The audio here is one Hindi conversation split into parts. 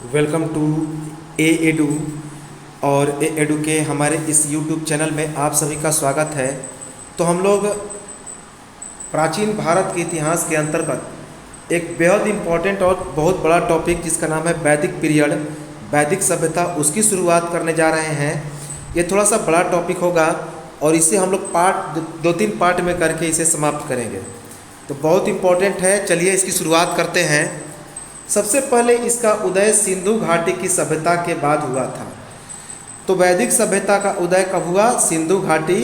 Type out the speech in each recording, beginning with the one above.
Welcome to A edu. और ए एडू के हमारे इस यूट्यूब चैनल में आप सभी का स्वागत है। तो हम लोग प्राचीन भारत के इतिहास के अंतर्गत एक बेहद इम्पॉर्टेंट और बहुत बड़ा टॉपिक जिसका नाम है वैदिक पीरियड, वैदिक सभ्यता, उसकी शुरुआत करने जा रहे हैं। ये थोड़ा सा बड़ा टॉपिक होगा और इसे हम लोग दो तीन पार्ट में करके इसे समाप्त करेंगे। तो बहुत इम्पॉर्टेंट है। चलिए इसकी शुरुआत करते हैं। सबसे पहले इसका उदय सिंधु घाटी की सभ्यता के बाद हुआ था। तो वैदिक सभ्यता का उदय कब हुआ? सिंधु घाटी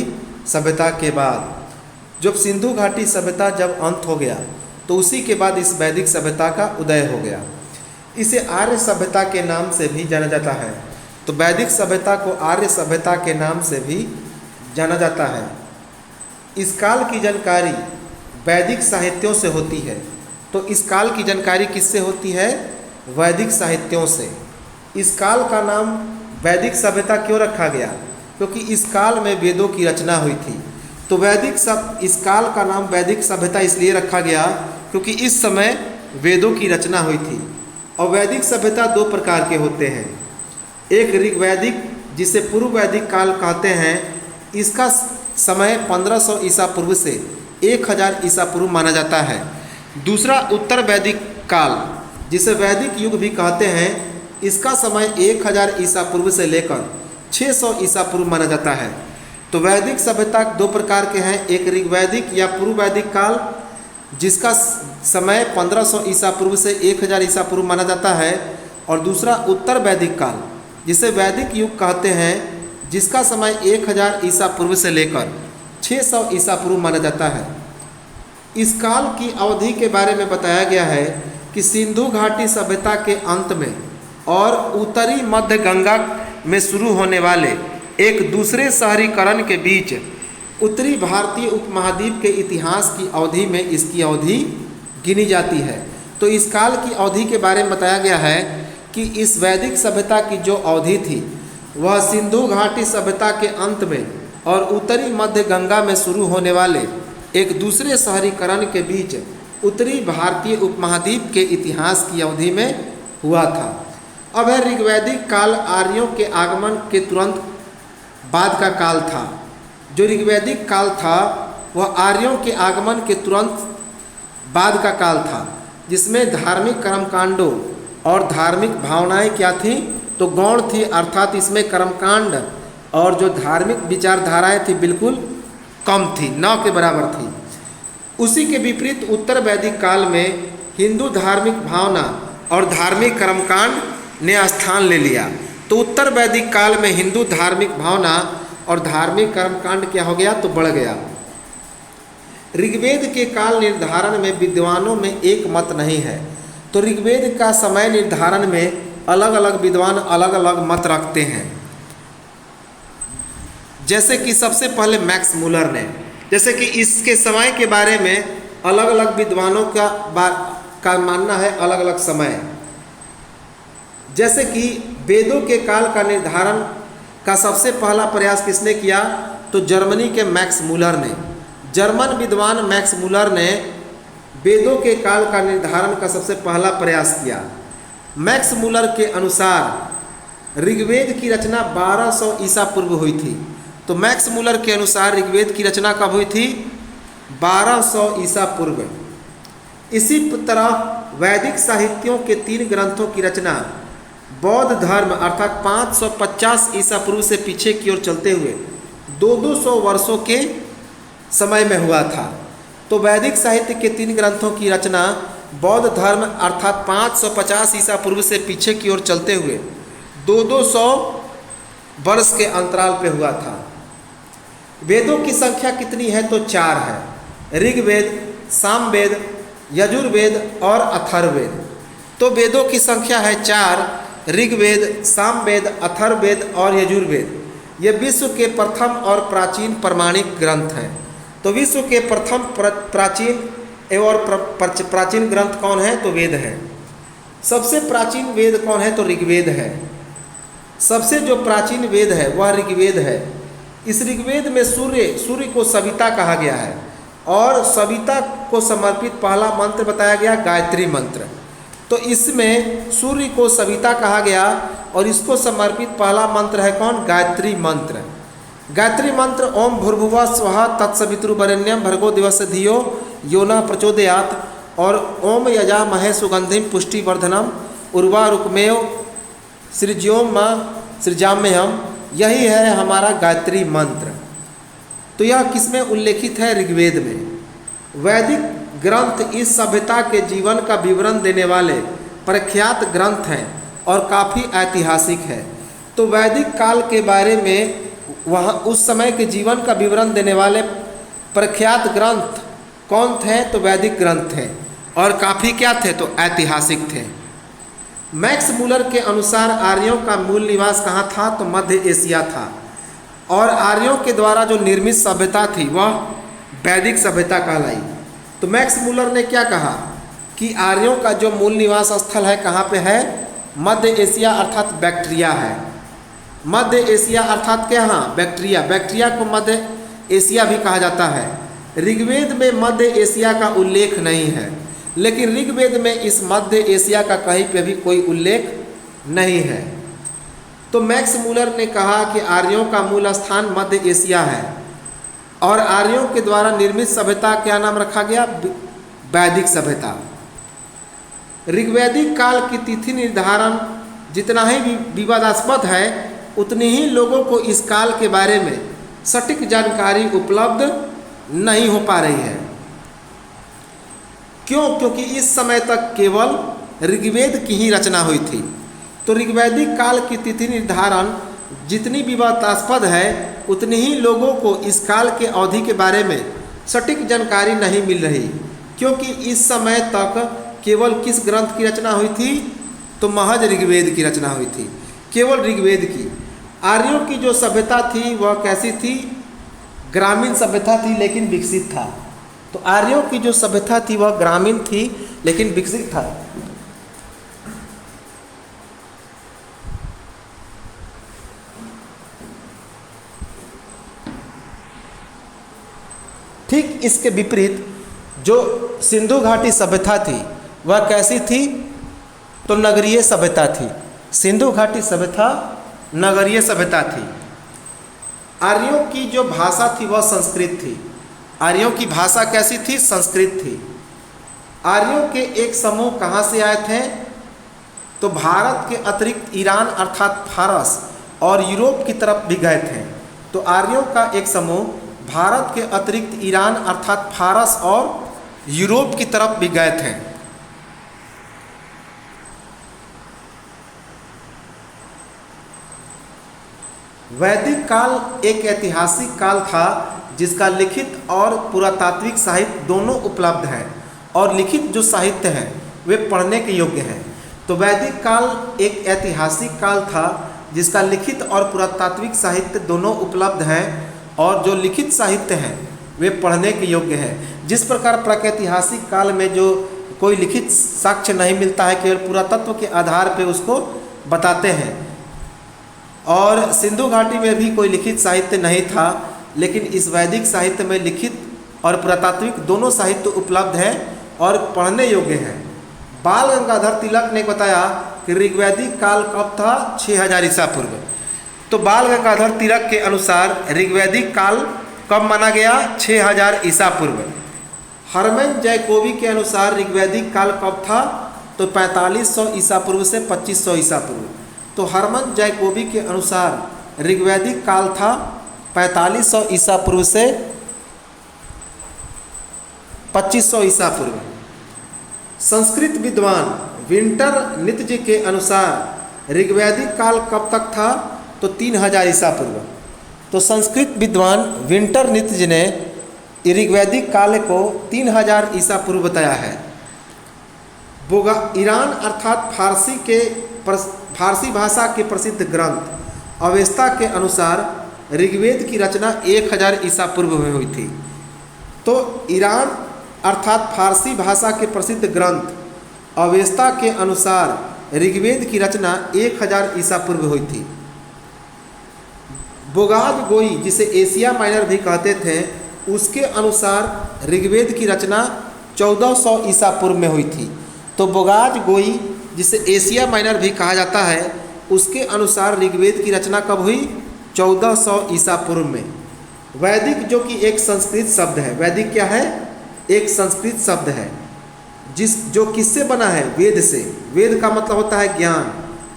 सभ्यता के बाद। जब सिंधु घाटी सभ्यता जब अंत हो गया तो उसी के बाद इस वैदिक सभ्यता का उदय हो गया। इसे आर्य सभ्यता के नाम से भी जाना जाता है। तो वैदिक सभ्यता को आर्य सभ्यता के नाम से भी जाना जाता है। इस काल की जानकारी वैदिक साहित्यों से होती है। तो इस काल की जानकारी किससे होती है? वैदिक साहित्यों से। इस काल का नाम वैदिक सभ्यता क्यों रखा गया? क्योंकि इस काल में वेदों की रचना हुई थी। तो इस काल का नाम वैदिक सभ्यता इसलिए रखा गया क्योंकि इस समय वेदों की रचना हुई थी। और वैदिक सभ्यता दो प्रकार के होते हैं। एक ऋग्वैदिक, जिसे पूर्व वैदिक काल कहते हैं, इसका समय 1500 ईसा पूर्व से 1000 ईसा पूर्व माना जाता है। दूसरा उत्तर वैदिक काल, जिसे वैदिक युग भी कहते हैं, इसका समय 1000 ईसा पूर्व से लेकर 600 ईसा पूर्व माना जाता है। तो वैदिक सभ्यता दो प्रकार के हैं। एक ऋग्वैदिक या पूर्व वैदिक काल, जिसका समय 1500 ईसा पूर्व से 1000 ईसा पूर्व माना जाता है, और दूसरा उत्तर वैदिक काल, जिसे वैदिक युग कहते हैं, जिसका समय 1000 ईसा पूर्व से लेकर 600 ईसा पूर्व माना जाता है। इस काल की अवधि के बारे में बताया गया है कि सिंधु घाटी सभ्यता के अंत में और उत्तरी मध्य गंगा में शुरू होने वाले एक दूसरे शहरीकरण के बीच उत्तरी भारतीय उपमहाद्वीप के इतिहास की अवधि में इसकी अवधि गिनी जाती है। तो इस काल की अवधि के बारे में बताया गया है कि इस वैदिक सभ्यता की जो अवधि थी वह सिंधु घाटी सभ्यता के अंत में और उत्तरी मध्य गंगा में शुरू होने वाले एक दूसरे शहरीकरण के बीच उत्तरी भारतीय उपमहाद्वीप के इतिहास की अवधि में हुआ था। अब है ऋग्वैदिक काल आर्यों के आगमन के तुरंत बाद का काल था। जो ऋग्वैदिक काल था वह आर्यों के आगमन के तुरंत बाद का काल था, जिसमें धार्मिक कर्मकांडों और धार्मिक भावनाएं क्या थीं? तो गौण थी, अर्थात इसमें कर्मकांड और जो धार्मिक विचारधाराएं थी बिल्कुल कम थी, न के बराबर थी। उसी के विपरीत उत्तर वैदिक काल में हिंदू धार्मिक भावना और धार्मिक कर्मकांड ने स्थान ले लिया। तो उत्तर वैदिक काल में हिंदू धार्मिक भावना और धार्मिक कर्मकांड क्या हो गया? तो बढ़ गया। ऋग्वेद के काल निर्धारण में विद्वानों में एक मत नहीं है। तो ऋग्वेद का समय निर्धारण में अलग अलग विद्वान अलग अलग मत रखते हैं। जैसे कि सबसे पहले मैक्स मूलर ने, जैसे कि इसके समय के बारे में अलग अलग विद्वानों का मानना है अलग अलग समय। जैसे कि वेदों के काल का निर्धारण का सबसे पहला प्रयास किसने किया? तो जर्मनी के मैक्स मूलर ने। जर्मन विद्वान मैक्स मूलर ने वेदों के काल का निर्धारण का सबसे पहला प्रयास किया। मैक्स मूलर के अनुसार ऋग्वेद की रचना 1200 ईसा पूर्व हुई थी। तो मैक्स मूलर के अनुसार ऋग्वेद की रचना कब हुई थी? 1200 ईसा पूर्व। इसी तरह वैदिक साहित्यों के 3 ग्रंथों की रचना बौद्ध धर्म अर्थात 550 ईसा पूर्व से पीछे की ओर चलते हुए 200 वर्षों के समय में हुआ था। तो वैदिक साहित्य के 3 ग्रंथों की रचना बौद्ध धर्म अर्थात 550 ईसा पूर्व से पीछे की ओर चलते हुए 200 वर्ष के अंतराल पे हुआ था। वेदों की संख्या कितनी है? तो 4 है। ऋग्वेद, सामवेद, यजुर्वेद और अथर्ववेद। तो वेदों की संख्या है 4। ऋग्वेद, सामवेद, अथर्ववेद और यजुर्वेद। ये विश्व के प्रथम और प्राचीन प्रमाणिक ग्रंथ हैं। तो विश्व के प्रथम प्राचीन ग्रंथ कौन है? तो वेद है। सबसे प्राचीन वेद कौन है? तो ऋग्वेद है। सबसे जो प्राचीन वेद है वह ऋग्वेद है। इस ऋग्वेद में सूर्य को सविता कहा गया है और सविता को समर्पित पहला मंत्र बताया गया गायत्री मंत्र। तो इसमें सूर्य को सविता कहा गया और इसको समर्पित पहला मंत्र है कौन? गायत्री मंत्र। गायत्री मंत्र ओम भूर्भुवः स्वः तत्सवितुर्वरेण्यं भर्गो देवस्य धियो यो नः प्रचोदयात् और ओम यजामहे सुगंधिं पुष्टिवर्धनम उर्वारुकमेव सृजाम्यहम्, यही है हमारा गायत्री मंत्र। तो यह किसमें उल्लेखित है? ऋग्वेद में। वैदिक ग्रंथ इस सभ्यता के जीवन का विवरण देने वाले प्रख्यात ग्रंथ हैं और काफ़ी ऐतिहासिक है। तो वैदिक काल के बारे में वहाँ उस समय के जीवन का विवरण देने वाले प्रख्यात ग्रंथ कौन थे? तो वैदिक ग्रंथ थे और काफ़ी क्या थे? तो ऐतिहासिक थे। मैक्स मूलर के अनुसार आर्यों का मूल निवास कहाँ था? तो मध्य एशिया था और आर्यों के द्वारा जो निर्मित सभ्यता थी वह वैदिक सभ्यता कहलाई। तो मैक्स मूलर ने क्या कहा कि आर्यों का जो मूल निवास स्थल है कहाँ पे है? मध्य एशिया अर्थात बैक्ट्रिया है। मध्य एशिया अर्थात क्या? हाँ, बैक्ट्रिया। बैक्ट्रिया को मध्य एशिया भी कहा जाता है। ऋग्वेद में मध्य एशिया का उल्लेख नहीं है, लेकिन ऋग्वेद में इस मध्य एशिया का कहीं पे भी कोई उल्लेख नहीं है। तो मैक्स मूलर ने कहा कि आर्यों का मूल स्थान मध्य एशिया है और आर्यों के द्वारा निर्मित सभ्यता क्या नाम रखा गया? वैदिक सभ्यता। ऋग्वैदिक काल की तिथि निर्धारण जितना ही विवादास्पद है उतनी ही लोगों को इस काल के बारे में सटीक जानकारी उपलब्ध नहीं हो पा रही है। क्यों? क्योंकि इस समय तक केवल ऋग्वेद की ही रचना हुई थी। तो ऋग्वैदिक काल की तिथि निर्धारण जितनी विवादास्पद है उतनी ही लोगों को इस काल के अवधि के बारे में सटीक जानकारी नहीं मिल रही, क्योंकि इस समय तक केवल किस ग्रंथ की रचना हुई थी? तो महज ऋग्वेद की रचना हुई थी, केवल ऋग्वेद की। आर्यों की जो सभ्यता थी वह कैसी थी? ग्रामीण सभ्यता थी लेकिन विकसित था। तो आर्यों की जो सभ्यता थी वह ग्रामीण थी लेकिन विकसित था। ठीक इसके विपरीत जो सिंधु घाटी सभ्यता थी वह कैसी थी? तो नगरीय सभ्यता थी। सिंधु घाटी सभ्यता नगरीय सभ्यता थी। आर्यों की जो भाषा थी वह संस्कृत थी। आर्यों की भाषा कैसी थी? संस्कृत थी। आर्यों के एक समूह कहाँ से आए थे? तो भारत के अतिरिक्त ईरान अर्थात फारस और यूरोप की तरफ भी गए थे। तो आर्यों का एक समूह भारत के अतिरिक्त ईरान अर्थात फारस और यूरोप की तरफ भी गए थे। वैदिक काल एक ऐतिहासिक काल था जिसका लिखित और पुरातात्विक साहित्य दोनों उपलब्ध है और लिखित जो साहित्य है वे पढ़ने के योग्य हैं। तो वैदिक काल एक ऐतिहासिक काल था जिसका लिखित और पुरातात्विक साहित्य दोनों उपलब्ध हैं और जो लिखित साहित्य हैं वे पढ़ने के योग्य हैं। जिस प्रकार प्रागैतिहासिक काल में जो कोई लिखित साक्ष्य नहीं मिलता है, केवल पुरातत्व के आधार पर उसको बताते हैं, और सिंधु घाटी में भी कोई लिखित साहित्य नहीं था, लेकिन इस वैदिक साहित्य में लिखित और पुरातात्विक दोनों साहित्य उपलब्ध हैं और पढ़ने योग्य हैं। बाल गंगाधर तिलक ने बताया कि ऋग्वैदिक काल कब था? 6000 ईसा पूर्व। तो बाल गंगाधर तिलक के अनुसार ऋग्वैदिक काल कब माना गया? 6000 ईसा पूर्व। हरमन जैकोबी के अनुसार ऋग्वैदिक काल कब था? तो 4500 ईसा पूर्व से 2500 ईसा पूर्व। तो हरमन जैकोबी के अनुसार ऋग्वैदिक काल था 4500 ईसा पूर्व से 2500 ईसा पूर्व। संस्कृत विद्वान विंटर नित्य के अनुसार ऋग्वैदिक काल कब तक था? तो 3000 ईसा पूर्व। तो संस्कृत विद्वान विंटर नित्य ने ऋग्वैदिक काल को 3000 ईसा पूर्व बताया है। ईरान अर्थात फारसी भाषा के प्रसिद्ध ग्रंथ अवेस्ता के अनुसार ऋग्वेद की रचना 1000 ईसा पूर्व में हुई थी। तो ईरान अर्थात फारसी भाषा के प्रसिद्ध ग्रंथ अवेस्ता के अनुसार ऋग्वेद की रचना 1000 ईसा पूर्व हुई थी। बोगाज गोई, जिसे एशिया माइनर भी कहते थे, उसके अनुसार ऋग्वेद की रचना 1400 ईसा पूर्व में हुई थी। तो बोगाज गोई, जिसे एशिया माइनर भी कहा जाता है, उसके अनुसार ऋग्वेद की रचना कब हुई? 1400 ईसा पूर्व में। वैदिक जो कि एक संस्कृत शब्द है, वैदिक क्या है? एक संस्कृत शब्द है जो किससे बना है? वेद से। वेद का मतलब होता है ज्ञान,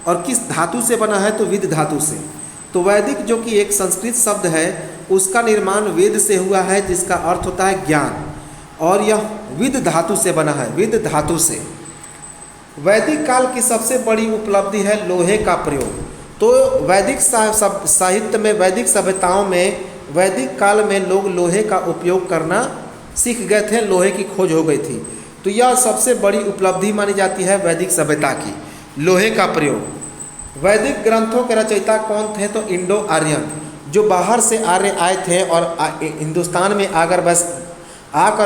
और किस धातु से बना है? तो विद धातु से। तो वैदिक जो कि एक संस्कृत शब्द है, उसका निर्माण वेद से हुआ है, जिसका अर्थ होता है ज्ञान, और यह विद धातु से बना है, विद धातु से। वैदिक काल की सबसे बड़ी उपलब्धि है लोहे का प्रयोग। तो वैदिक साहित्य में, वैदिक सभ्यताओं में, वैदिक काल में लोग लोहे का उपयोग करना सीख गए थे, लोहे की खोज हो गई थी। तो यह सबसे बड़ी उपलब्धि मानी जाती है वैदिक सभ्यता की, लोहे का प्रयोग। वैदिक ग्रंथों के रचयिता कौन थे? तो इंडो आर्यन, जो बाहर से आर्य आए थे और हिंदुस्तान में आकर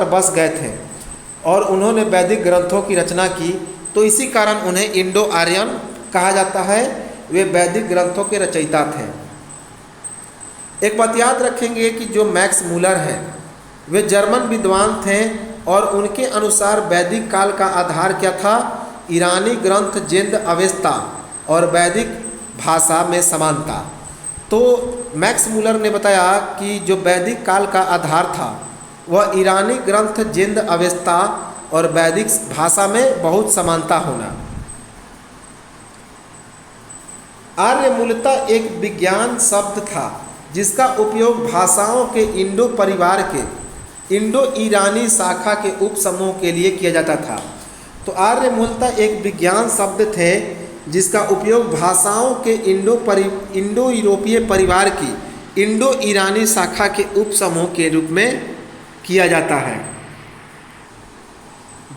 बस गए थे, और उन्होंने वैदिक ग्रंथों की रचना की। तो इसी कारण उन्हें इंडो आर्यन कहा जाता है, वे वैदिक ग्रंथों के रचयिता थे। एक बात याद रखेंगे कि जो मैक्स मूलर हैं, वे जर्मन विद्वान थे, और उनके अनुसार वैदिक काल का आधार क्या था? ईरानी ग्रंथ जिंद अवेस्ता और वैदिक भाषा में समानता। तो मैक्स मूलर ने बताया कि जो वैदिक काल का आधार था वह ईरानी ग्रंथ जिंद अवेस्ता और वैदिक भाषा में बहुत समानता होना। आर्य मूलतः एक विज्ञान शब्द था जिसका उपयोग भाषाओं के इंडो परिवार के इंडो ईरानी शाखा के उपसमूह के लिए किया जाता था। तो आर्य मूलतः एक विज्ञान शब्द थे जिसका उपयोग भाषाओं के इंडो यूरोपीय परिवार की इंडो ईरानी शाखा के उपसमूह के रूप में किया जाता है।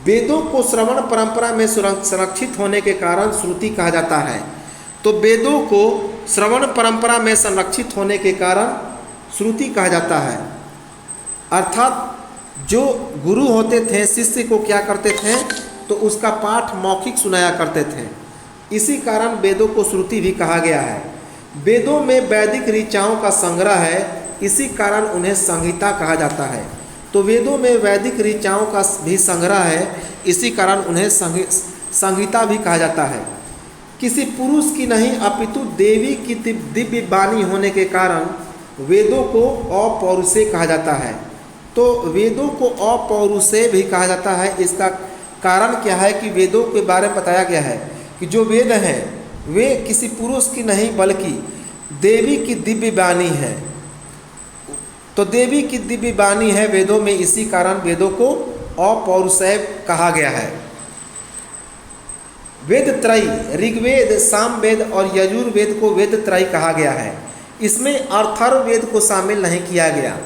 वेदों को श्रवण परंपरा में संरक्षित होने के कारण श्रुति कहा जाता है। तो वेदों को श्रवण परंपरा में संरक्षित होने के कारण श्रुति कहा जाता है। अर्थात जो गुरु होते थे, शिष्य को क्या करते थे? तो उसका पाठ मौखिक सुनाया करते थे। इसी कारण वेदों को श्रुति भी कहा गया है। वेदों में वैदिक ऋचाओं का संग्रह है, इसी कारण उन्हें संहिता कहा जाता है। तो वेदों में वैदिक ऋचाओं का भी संग्रह है, इसी कारण उन्हें संहिता भी कहा जाता है। किसी पुरुष की नहीं अपितु देवी की दिव्य वाणी होने के कारण वेदों को अपौरुषेय कहा जाता है। तो वेदों को अपौरुषेय भी कहा जाता है। इसका कारण क्या है कि वेदों के बारे में बताया गया है कि जो वेद हैं वे किसी पुरुष की नहीं बल्कि देवी की दिव्य वाणी है। तो देवी की दिव्य वाणी है वेदों में, इसी कारण वेदों को अपौरुषेय कहा गया है। वेद त्रयी, ऋग्वेद, सामवेद और यजुर्वेद को वेद त्रयी कहा गया है। इसमें अथर्ववेद को शामिल नहीं किया गया,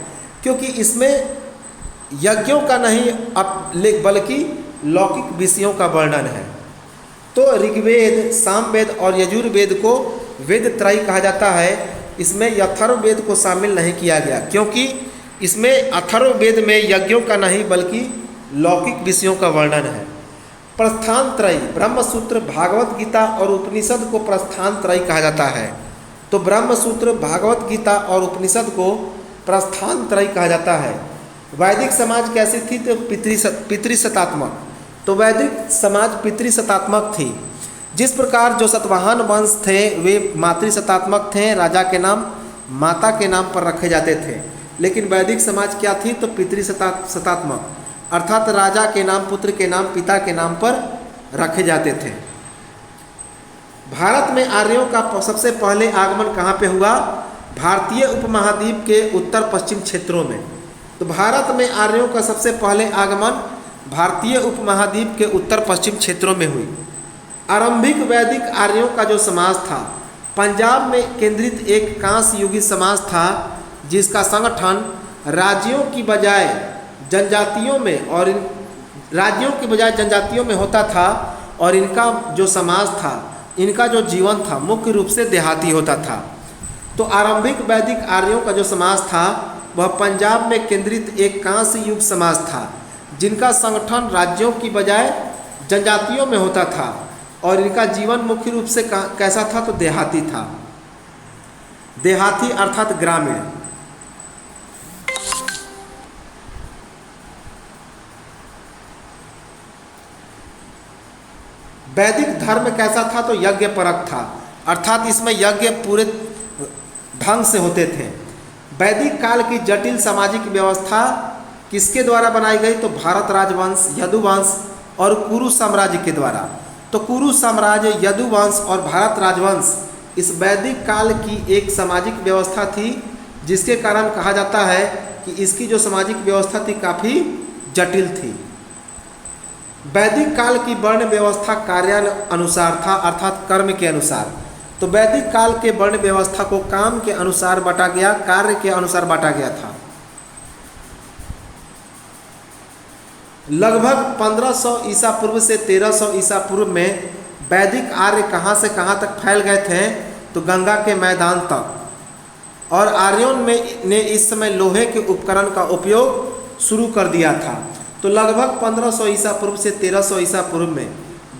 क्योंकि इसमें यज्ञों का नहीं बल्कि लौकिक विषयों का वर्णन है। तो ऋग्वेद, सामवेद और यजुर्वेद को वेद त्रयी कहा जाता है। इसमें अथर्ववेद को शामिल नहीं किया गया, क्योंकि इसमें अथर्ववेद में यज्ञों का नहीं बल्कि लौकिक विषयों का वर्णन है। प्रस्थान त्रयी, ब्रह्मसूत्र, भागवत गीता और उपनिषद को प्रस्थान त्रयी कहा जाता है। तो ब्रह्मसूत्र, भागवत गीता और उपनिषद को प्रस्थान त्रयी कहा जाता है। वैदिक समाज कैसी थी? तो पितृसत्तात्मक। तो वैदिक समाज पितृसत्तात्मक थी। जिस प्रकार जो सतवाहन वंश थे वे मातृसत्तात्मक थे, राजा के नाम माता के नाम पर रखे जाते थे। लेकिन वैदिक समाज क्या थी? तो पितृसत्तात्मक, अर्थात राजा के नाम, पुत्र के नाम, पिता के नाम पर रखे जाते थे। भारत में आर्यों का सबसे पहले आगमन कहाँ पे हुआ? भारतीय उपमहाद्वीप के उत्तर पश्चिम क्षेत्रों में। तो भारत में आर्यों का सबसे पहले आगमन भारतीय उपमहाद्वीप के उत्तर पश्चिम क्षेत्रों में हुई। आरंभिक वैदिक आर्यों का जो समाज था, पंजाब में केंद्रित एक कांस्य युगी समाज था, जिसका संगठन राज्यों की बजाय जनजातियों में होता था, और इनका जो समाज था, इनका जो जीवन था, मुख्य रूप से देहाती होता था। तो आरंभिक वैदिक आर्यों का जो समाज था वह पंजाब में केंद्रित एक कांस्य युग समाज था, जिनका संगठन राज्यों की बजाय जनजातियों में होता था, और इनका जीवन मुख्य रूप से कैसा था? तो देहाती था। देहाती अर्थात ग्रामीण। वैदिक धर्म कैसा था? तो यज्ञ परक था, अर्थात इसमें यज्ञ पूरे ढंग से होते थे। वैदिक काल की जटिल सामाजिक व्यवस्था किसके द्वारा बनाई गई? तो भारत राजवंश, यदुवंश और कुरु साम्राज्य के द्वारा। तो कुरु साम्राज्य, यदुवंश और भारत राजवंश इस वैदिक काल की एक सामाजिक व्यवस्था थी, जिसके कारण कहा जाता है कि इसकी जो सामाजिक व्यवस्था थी काफ़ी जटिल थी। वैदिक काल की वर्ण व्यवस्था कार्यानुसार था, अर्थात कर्म के अनुसार। तो वैदिक काल के वर्ण व्यवस्था को काम के अनुसार बांटा गया, कार्य के अनुसार बांटा गया था। लगभग 1500 ईसा पूर्व से 1300 ईसा पूर्व में वैदिक आर्य कहाँ से कहाँ तक फैल गए थे? तो गंगा के मैदान तक। और आर्यों ने इस समय लोहे के उपकरण का उपयोग शुरू कर दिया था। तो लगभग 1500 ईसा पूर्व से 1300 ईसा पूर्व में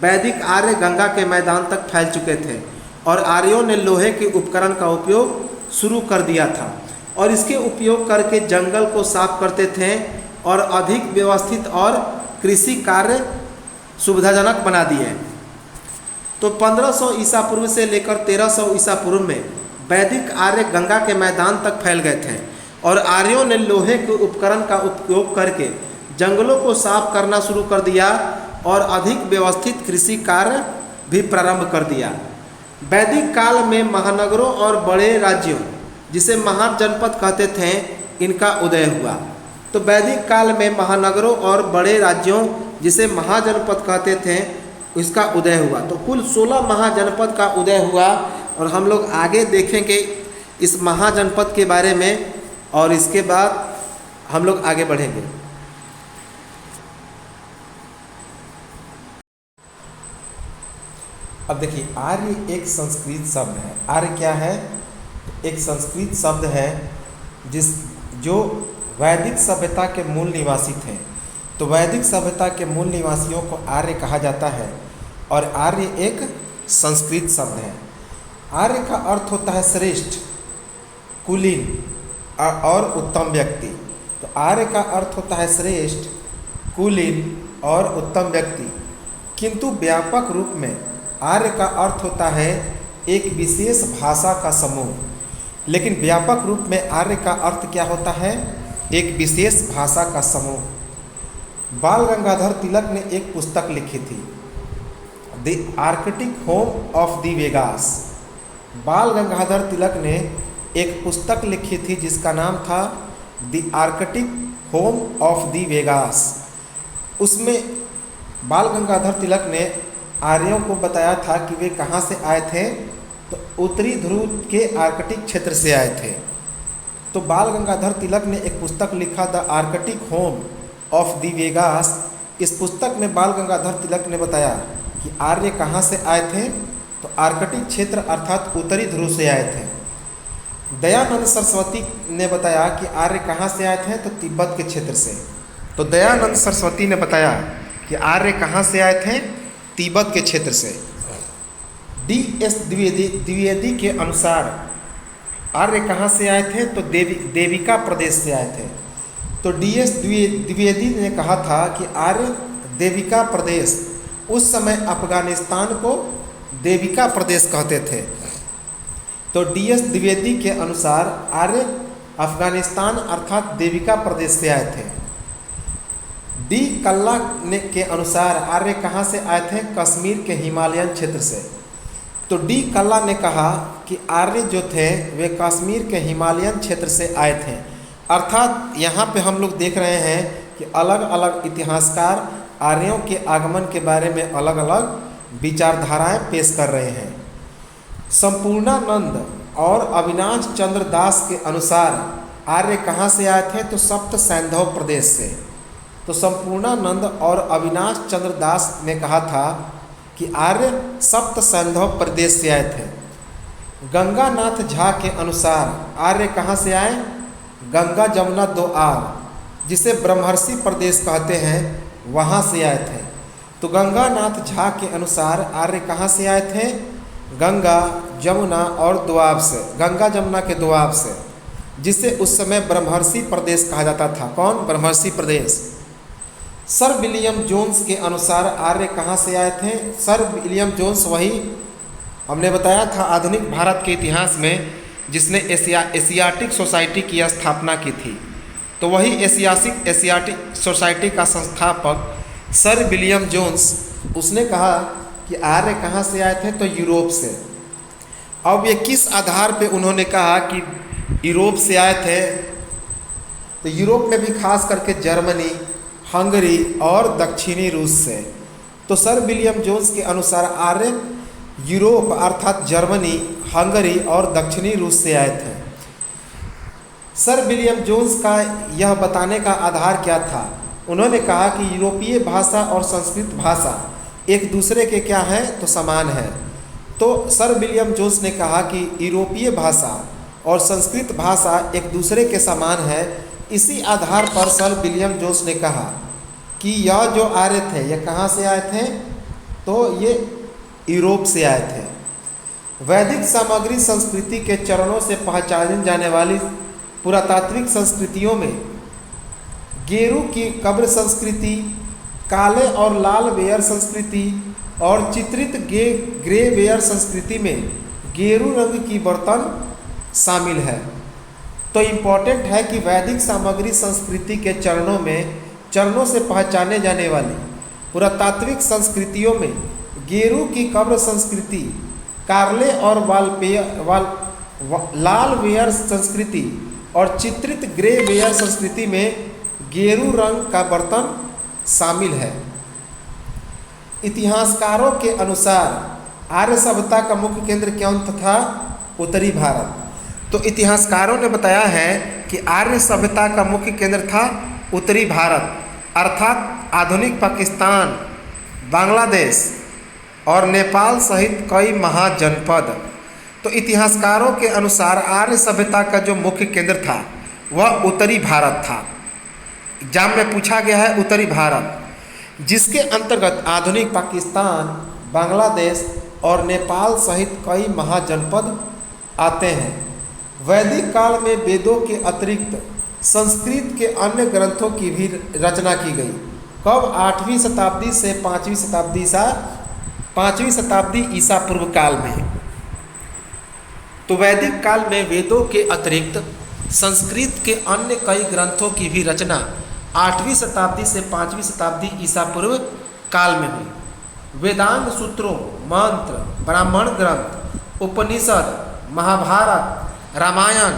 वैदिक आर्य गंगा के मैदान तक फैल चुके थे और आर्यों ने लोहे के उपकरण का उपयोग शुरू कर दिया था और इसके उपयोग करके जंगल को साफ करते थे और अधिक व्यवस्थित और कृषि कार्य सुविधाजनक बना दिए। तो 1500 ईसा पूर्व से लेकर 1300 ईसा पूर्व में वैदिक आर्य गंगा के मैदान तक फैल गए थे और आर्यों ने लोहे के उपकरण का उपयोग करके जंगलों को साफ करना शुरू कर दिया और अधिक व्यवस्थित कृषि कार्य भी प्रारंभ कर दिया। वैदिक काल में महानगरों और बड़े राज्यों, जिसे महाजनपद कहते थे, इनका उदय हुआ। तो वैदिक काल में महानगरों और बड़े राज्यों, जिसे महाजनपद कहते थे, इसका उदय हुआ। तो कुल 16 महाजनपद का उदय हुआ और हम लोग आगे देखेंगे इस महाजनपद के बारे में और इसके बाद हम लोग आगे बढ़ेंगे। अब देखिए, आर्य एक संस्कृत शब्द है। आर्य क्या है? एक संस्कृत शब्द है जो वैदिक सभ्यता के मूल निवासी थे। तो वैदिक सभ्यता के मूल निवासियों को आर्य कहा जाता है और आर्य एक संस्कृत शब्द है। आर्य का अर्थ होता है श्रेष्ठ, कुलीन और उत्तम व्यक्ति। तो आर्य का अर्थ होता है श्रेष्ठ, कुलीन और उत्तम व्यक्ति, किंतु व्यापक रूप में आर्य का अर्थ होता है एक विशेष भाषा का समूह। लेकिन व्यापक रूप में आर्य का अर्थ क्या होता है? एक विशेष भाषा का समूह। बाल गंगाधर तिलक ने एक पुस्तक लिखी थी, the Arctic home of the Vegas. बाल गंगाधर तिलक ने एक पुस्तक लिखी थी जिसका नाम था the Arctic home of the Vegas. उसमें बाल गंगाधर तिलक ने आर्यों को बताया था कि वे कहाँ से आए थे, तो उत्तरी ध्रुव के आर्कटिक क्षेत्र से आए थे। तो बाल गंगाधर तिलक ने एक पुस्तक लिखा, the Arctic home of the Vegas. इस पुस्तक में बाल गंगाधर तिलक ने बताया कि आर्य कहाँ से आए थे, तो आर्कटिक क्षेत्र अर्थात उत्तरी ध्रुव से आए थे। दयानंद सरस्वती ने बताया कि आर्य कहाँ से आए थे, तो तिब्बत के क्षेत्र से। तो दयानंद सरस्वती ने बताया कि आर्य कहाँ से आए थे, तिब्बत के क्षेत्र से। डी.एस. द्विवेदी के अनुसार आर्य कहाँ से आए थे, तो देविका प्रदेश से आए थे। तो डी.एस. द्विवेदी ने कहा था कि आर्य देविका प्रदेश, उस समय अफगानिस्तान को देविका प्रदेश कहते थे। तो डी.एस. द्विवेदी के अनुसार आर्य अफगानिस्तान अर्थात देविका प्रदेश से आए थे। डी कल्ला के अनुसार आर्य कहाँ से आए थे, कश्मीर के हिमालयन क्षेत्र से। तो डी कल्ला ने कहा कि आर्य जो थे वे कश्मीर के हिमालयन क्षेत्र से आए थे। अर्थात यहाँ पे हम लोग देख रहे हैं कि अलग अलग इतिहासकार आर्यों के आगमन के बारे में अलग अलग विचारधाराएं पेश कर रहे हैं। संपूर्णानंद और अविनाश चंद्र दास के अनुसार आर्य कहाँ से आए थे, तो सप्त सैंधव प्रदेश से। तो संपूर्णानंद और अविनाश चंद्र दास ने कहा था कि आर्य सप्त सैंधव प्रदेश से आए थे। गंगानाथ झा के अनुसार आर्य कहाँ से आए, गंगा जमुना दो आर, जिसे ब्रह्मर्षि प्रदेश कहते हैं, वहाँ से आए थे। तो गंगानाथ झा के अनुसार आर्य कहाँ से आए थे, गंगा जमुना और दोआब से, गंगा जमुना के दोआब से, जिसे उस समय ब्रह्मर्षि प्रदेश कहा जाता था। कौन? ब्रह्मर्षि प्रदेश। सर विलियम जोन्स के अनुसार आर्य कहाँ से आए थे? सर विलियम जोन्स वही हमने बताया था आधुनिक भारत के इतिहास में जिसने एशियाटिक सोसाइटी की स्थापना की थी। तो वही एशियाटिक सोसाइटी का संस्थापक सर विलियम जोन्स, उसने कहा कि आर्य कहाँ से आए थे? तो यूरोप से। अब ये किस आधार पे उन्होंने कहा कि यूरोप से आए थे? तो यूरोप में भी खास करके जर्मनी, हंगरी और दक्षिणी रूस से। तो सर विलियम जोन्स के अनुसार आर्य यूरोप अर्थात जर्मनी, हंगरी और दक्षिणी रूस से आए थे। सर विलियम जोन्स का यह बताने का आधार क्या था? उन्होंने कहा कि यूरोपीय भाषा और संस्कृत भाषा एक दूसरे के क्या हैं? तो समान है। तो सर विलियम जोन्स ने कहा कि यूरोपीय भाषा और संस्कृत भाषा एक दूसरे के समान है। इसी आधार पर सर विलियम जोन्स ने कहा कि यह जो आर्य थे यह कहाँ से आए थे? तो ये यूरोप से आए थे। वैदिक सामग्री संस्कृति के चरणों से पहचानी जाने वाली पुरातात्विक संस्कृतियों में गेरू की कब्र संस्कृति, काले और लाल वेयर संस्कृति और चित्रित ग्रे वेयर संस्कृति में गेरू रंग की बर्तन शामिल है। तो इम्पॉर्टेंट है कि वैदिक सामग्री संस्कृति के चरणों से पहचाने जाने वाली पुरातात्विक संस्कृतियों में गेरू की कब्र संस्कृति, कार्ले और लाल वेयर संस्कृति और चित्रित ग्रे वेयर संस्कृति में गेरू रंग का बर्तन शामिल है। इतिहासकारों के अनुसार आर्य सभ्यता का मुख्य केंद्र कौन था? उत्तरी भारत। तो इतिहासकारों ने बताया है कि आर्य सभ्यता का मुख्य केंद्र था उत्तरी भारत अर्थात आधुनिक पाकिस्तान, बांग्लादेश और नेपाल सहित कई महाजनपद। तो इतिहासकारों के अनुसार आर्य सभ्यता का जो मुख्य केंद्र था वह उत्तरी भारत था। एग्जाम में पूछा गया है उत्तरी भारत, जिसके अंतर्गत आधुनिक पाकिस्तान, बांग्लादेश और नेपाल सहित कई महाजनपद आते हैं। वैदिक काल में वेदों के अतिरिक्त संस्कृत के अन्य ग्रंथों की भी रचना की गई। कब? 8वीं शताब्दी से 5वीं शताब्दी ईसा पूर्व काल में। तो वैदिक काल में वेदों के अतिरिक्त संस्कृत के अन्य कई ग्रंथों की भी रचना 8वीं शताब्दी से 5वीं शताब्दी ईसा पूर्व काल में हुई। वेदांग सूत्रों, मंत्र, ब्राह्मण ग्रंथ, उपनिषद, महाभारत, रामायण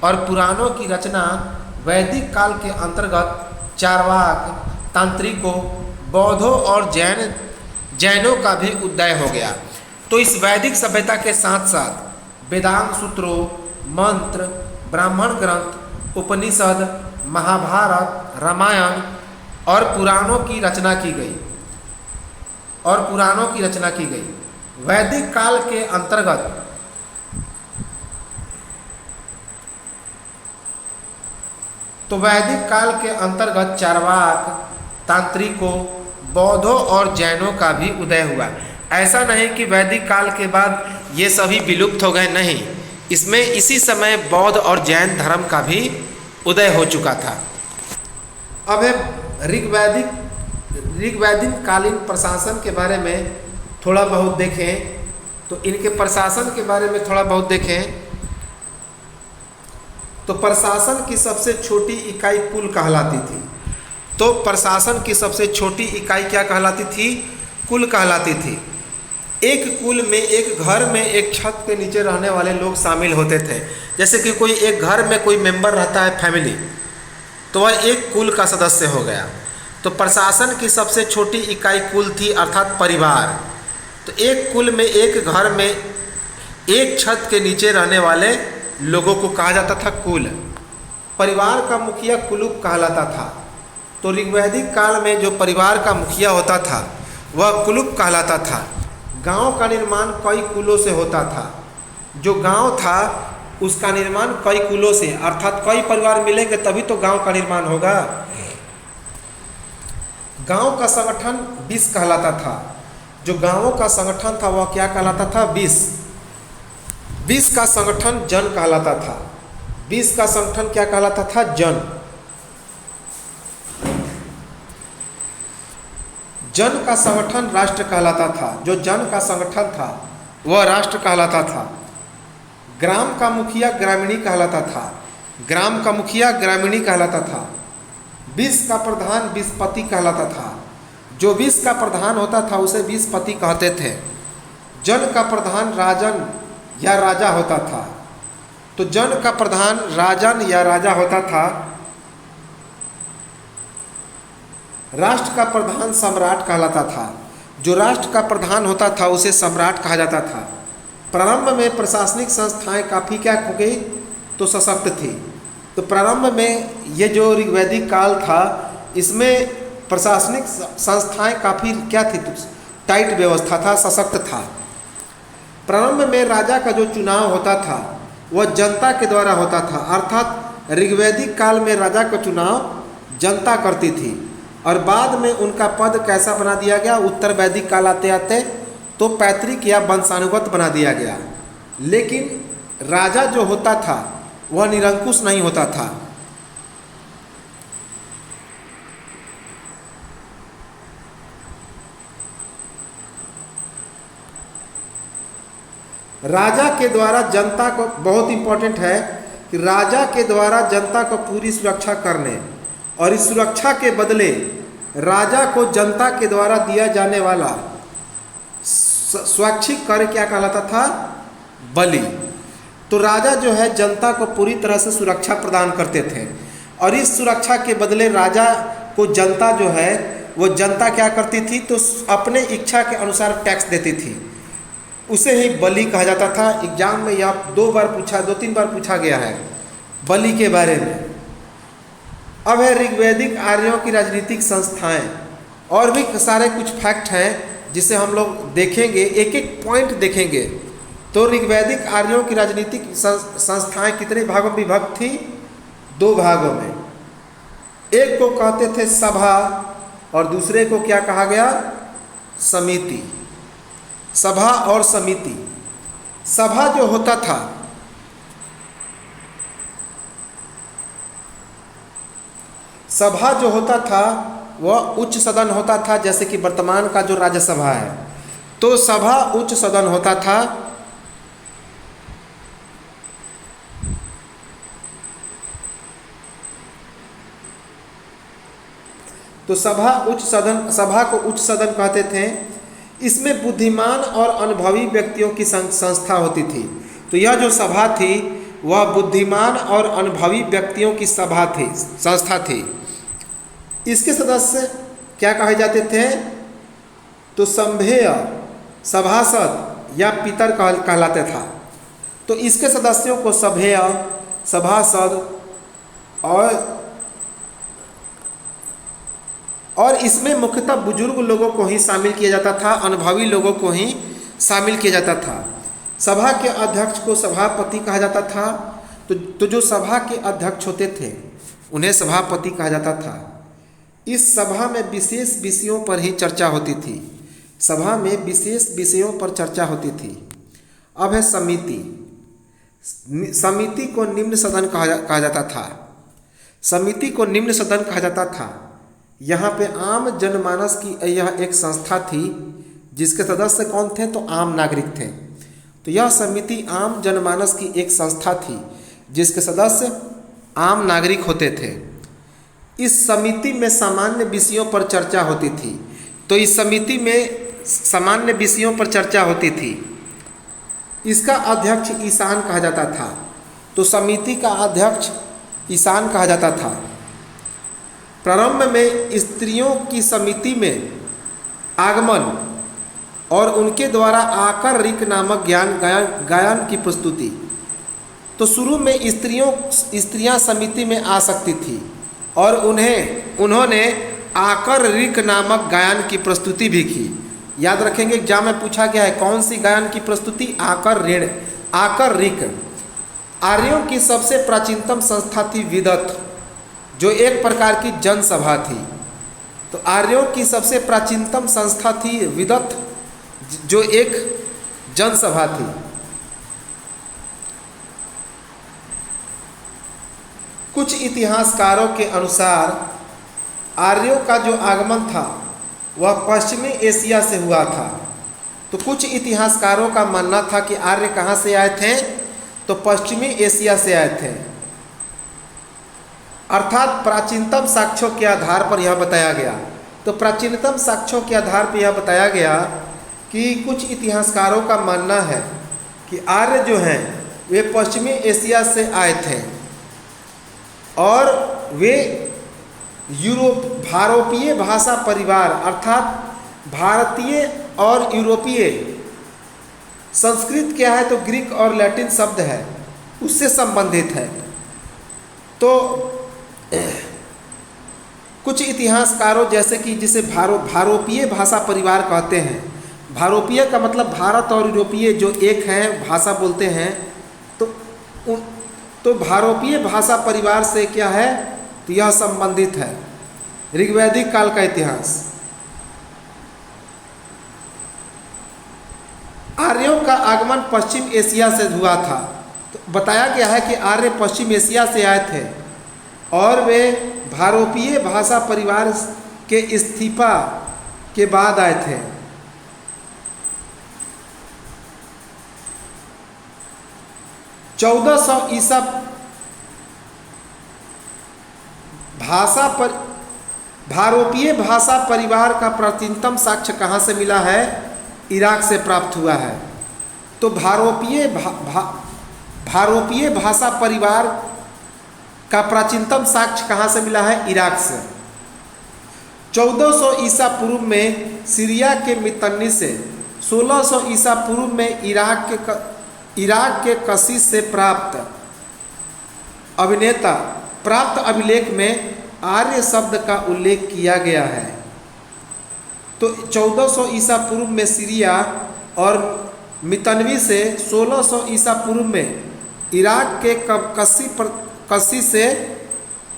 और पुराणों की रचना वैदिक काल के अंतर्गत चारवाक, तांत्रिकों, बौद्धों और जैनों का भी उदय हो गया। तो इस वैदिक सभ्यता के साथ साथ वेदांग सूत्रों, मंत्र, ब्राह्मण ग्रंथ, उपनिषद, महाभारत, रामायण और पुराणों की रचना की गई। वैदिक काल के अंतर्गत चारवाक, तांत्रिकों, बौद्धों और जैनों का भी उदय हुआ। ऐसा नहीं कि वैदिक काल के बाद ये सभी विलुप्त हो गए, नहीं, इसमें इसी समय बौद्ध और जैन धर्म का भी उदय हो चुका था। अब हम ऋग्वैदिक कालीन प्रशासन के बारे में थोड़ा बहुत देखें। तो इनके प्रशासन के बारे में थोड़ा बहुत देखें तो प्रशासन की सबसे छोटी इकाई कुल कहलाती थी। तो प्रशासन की सबसे छोटी इकाई क्या कहलाती थी? कुल कहलाती थी। एक कुल में, एक घर में एक छत के नीचे रहने वाले लोग शामिल होते थे। जैसे कि कोई एक घर में कोई मेंबर रहता है, फैमिली, तो वह एक कुल का सदस्य हो गया। तो प्रशासन की सबसे छोटी इकाई कुल थी अर्थात परिवार। तो एक कुल में, एक घर में एक छत के नीचे रहने वाले लोगों को कहा जाता था कुल। परिवार का मुखिया कुलुप कहलाता था। तो ऋग्वैदिक काल में जो परिवार का मुखिया होता था वह कुलुप कहलाता था। गांव का निर्माण कई कुलों से होता था। जो गांव था उसका निर्माण कई कुलों से, अर्थात कई परिवार मिलेंगे तभी तो गांव का निर्माण होगा। गांव का संगठन विस कहलाता था। जो गांवों का संगठन था वह क्या कहलाता था? विस। विस का संगठन जन कहलाता था। विस का संगठन क्या कहलाता था? जन। जन का संगठन राष्ट्र कहलाता था। जो जन का संगठन था वह राष्ट्र कहलाता था। ग्राम का मुखिया ग्रामीणी कहलाता था। ग्राम का मुखिया ग्रामीणी कहलाता था। विष का प्रधान विषपति कहलाता था। जो विष का प्रधान होता था उसे विषपति कहते थे। जन का प्रधान राजन या राजा होता था। तो जन का प्रधान राजन या राजा होता था। राष्ट्र का प्रधान सम्राट कहलाता था। जो राष्ट्र का प्रधान होता था उसे सम्राट कहा जाता था। प्रारंभ में प्रशासनिक संस्थाएं काफ़ी क्या हो गई तो सशक्त थी। तो प्रारंभ में ये जो ऋग्वैदिक काल था इसमें प्रशासनिक संस्थाएं काफ़ी क्या थी तो टाइट व्यवस्था था, सशक्त था। प्रारंभ में राजा का जो चुनाव होता था वह जनता के द्वारा होता था। अर्थात ऋग्वैदिक काल में राजा का चुनाव जनता करती थी और बाद में उनका पद कैसा बना दिया गया, उत्तर वैदिक काल आते आते तो पैतृक या वंशानुगत बना दिया गया। लेकिन राजा जो होता था वह निरंकुश नहीं होता था। राजा के द्वारा जनता को, बहुत इंपॉर्टेंट है कि राजा के द्वारा जनता को पूरी सुरक्षा करने और इस सुरक्षा के बदले राजा को जनता के द्वारा दिया जाने वाला स्वैच्छिक कर क्या कहलाता था, बलि। तो राजा जो है जनता को पूरी तरह से सुरक्षा प्रदान करते थे और इस सुरक्षा के बदले राजा को जनता जो है वो जनता क्या करती थी तो अपने इच्छा के अनुसार टैक्स देती थी। उसे ही बलि कहा जाता था। एग्जाम में यह दो तीन बार पूछा गया है बलि के बारे में। अब है ऋग्वैदिक आर्यों की राजनीतिक संस्थाएं। और भी सारे कुछ फैक्ट हैं जिसे हम लोग देखेंगे, एक एक पॉइंट देखेंगे। तो ऋग्वैदिक आर्यों की राजनीतिक संस्थाएं कितने भागों में विभक्त थी? 2 भागों में। एक को कहते थे सभा और दूसरे को क्या कहा गया, समिति। सभा और समिति। सभा जो होता था सभा जो होता था वह उच्च सदन होता था, जैसे कि वर्तमान का जो राज्यसभा है। तो सभा उच्च सदन होता था। तो सभा को उच्च सदन कहते थे। इसमें बुद्धिमान और अनुभवी व्यक्तियों की संस्था होती थी। तो यह जो सभा थी वह बुद्धिमान और अनुभवी व्यक्तियों की सभा थी, संस्था थी। इसके सदस्य क्या कहे जाते थे तो संभेय, सभासद या पितर कहलाते था। तो इसके सदस्यों को सभेय, सभासद और इसमें मुख्यतः बुजुर्ग लोगों को ही शामिल किया जाता था, अनुभवी लोगों को ही शामिल किया जाता था। सभा के अध्यक्ष को सभापति कहा जाता था। तो जो सभा के अध्यक्ष होते थे उन्हें सभापति कहा जाता था। इस सभा में विशेष विषयों पर ही चर्चा होती थी। सभा में विशेष विषयों पर चर्चा होती थी। अब है समिति। समिति को निम्न सदन कहा जाता था। समिति को निम्न सदन कहा जाता था। यहाँ पे आम जनमानस की यह एक संस्था थी जिसके सदस्य कौन थे तो आम नागरिक थे। तो यह समिति आम जनमानस की एक संस्था थी जिसके सदस्य आम नागरिक होते थे। इस समिति में सामान्य विषयों पर चर्चा होती थी। तो इस समिति में सामान्य विषयों पर चर्चा होती थी। इसका अध्यक्ष ईशान कहा जाता था। तो समिति का अध्यक्ष ईशान कहा जाता था। प्रारंभ में स्त्रियों की समिति में आगमन और उनके द्वारा आकर ऋक नामक गायन की प्रस्तुति। तो शुरू में स्त्रियां समिति में आ सकती थी और उन्होंने आकर ऋक नामक गायन की प्रस्तुति भी की। याद रखेंगे एग्जाम में पूछा गया है कौन सी गायन की प्रस्तुति, आकर ऋक। आर्यों की सबसे प्राचीनतम संस्था थी विदत, जो एक प्रकार की जनसभा थी। तो आर्यों की सबसे प्राचीनतम संस्था थी विदत, जो एक जनसभा थी। कुछ इतिहासकारों के अनुसार आर्यों का जो आगमन था वह पश्चिमी एशिया से हुआ था। तो कुछ इतिहासकारों का मानना था कि आर्य कहाँ से आए थे, तो पश्चिमी एशिया से आए थे। अर्थात प्राचीनतम साक्ष्यों के आधार पर यह बताया गया। तो प्राचीनतम साक्ष्यों के आधार पर यह बताया गया कि कुछ इतिहासकारों का मानना है कि आर्य जो हैं वे पश्चिमी एशिया से आए थे और वे भारोपीय भाषा परिवार अर्थात भारतीय और यूरोपीय, संस्कृत क्या है तो ग्रीक और लैटिन शब्द है उससे संबंधित है। तो कुछ इतिहासकारों जैसे कि जिसे भारोपीय भाषा परिवार कहते हैं, भारोपीय का मतलब भारत और यूरोपीय जो एक हैं भाषा बोलते हैं, तो भारोपीय भाषा परिवार से क्या है तो यह संबंधित है। ऋग्वैदिक काल का इतिहास, आर्यों का आगमन पश्चिम एशिया से हुआ था। तो बताया गया है कि आर्य पश्चिम एशिया से आए थे और वे भारोपीय भाषा परिवार के इस्तीफा के बाद आए थे। ईसा भारोपीय भाषा परिवार का प्राचीनतम साक्ष्य कहाँ से मिला है, इराक से प्राप्त हुआ है। तो भारोपीय भाषा परिवार का प्राचीनतम साक्ष्य कहाँ से मिला है, इराक से। 1400 ईसा पूर्व में सीरिया के मितन्नी से, 1600 ईसा पूर्व में इराक के कशिश से प्राप्त अभिलेख में आर्य शब्द का उल्लेख किया गया है। तो 1400 ईसा पूर्व में सीरिया और मितनवी से, 1600 ईसा पूर्व में इराक के कशी से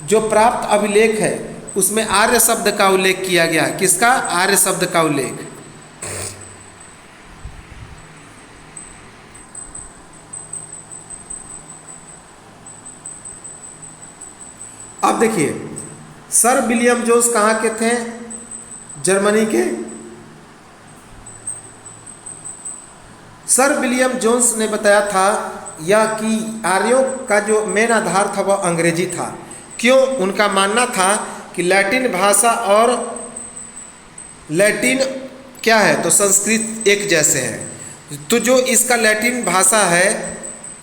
जो प्राप्त अभिलेख है उसमें आर्य शब्द का उल्लेख किया गया है। किसका, आर्य शब्द का उल्लेख। अब देखिए सर विलियम जोन्स कहाँ के थे, जर्मनी के। सर विलियम जोन्स ने बताया था यह कि आर्यों का जो मेन आधार था वह अंग्रेजी था। क्यों, उनका मानना था कि लैटिन भाषा और लैटिन क्या है तो संस्कृत एक जैसे हैं। तो जो इसका लैटिन भाषा है